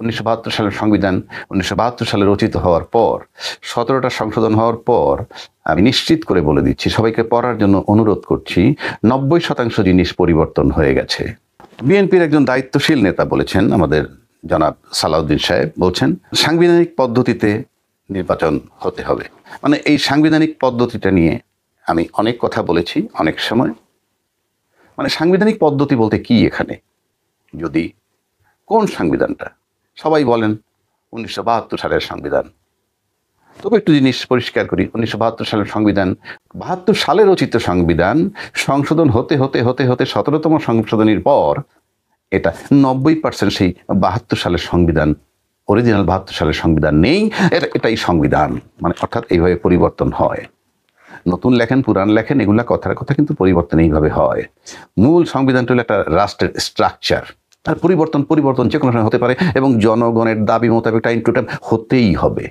1972 সালের সংবিধান 1972 সালে রচিত হওয়ার পর 17টা সংশোধন হওয়ার পর আমি নিশ্চিত করে বলে দিচ্ছি, সবাইকে পড়ার জন্য অনুরোধ করছি, 90% জিনিস পরিবর্তন হয়ে গেছে। বিএনপির একজন দায়িত্বশীল নেতা বলেছেন, আমাদের জনাব সালাউদ্দিন সাহেব বলছেন, সাংবিধানিক পদ্ধতিতে নির্বাচন হতে হবে। মানে এই সাংবিধানিক পদ্ধতিটা নিয়ে আমি অনেক কথা বলেছি অনেক সময়। মানে সাংবিধানিক পদ্ধতি বলতে কি এখানে? যদি কোন সংবিধানটা? সবাই বলেন 1972 সালের সংবিধান। তবে একটু জিনিস পরিষ্কার করি, 1972 সালের সংবিধান, 72 সালে রচিত সংবিধান সংশোধন হতে হতে হতে হতে 17তম সংশোধনীর পর এটা 90% সেই 72 সালের সংবিধান, অরিজিনাল 72 সালের সংবিধান নেই, এটাই সংবিধান। মানে অর্থাৎ এইভাবে পরিবর্তন হয়। নতুন লেখেন, পুরাণ লেখেন, এগুলা কথার কথা, কিন্তু পরিবর্তন এইভাবে হয়। মূল সংবিধানটা হলো একটা রাষ্ট্রের স্ট্রাকচার। আর পরিবর্তন যে কোনো সময় হতে পারে এবং জনগণের দাবি মোতাবেক টাইম টু টাইম হতেই হবে।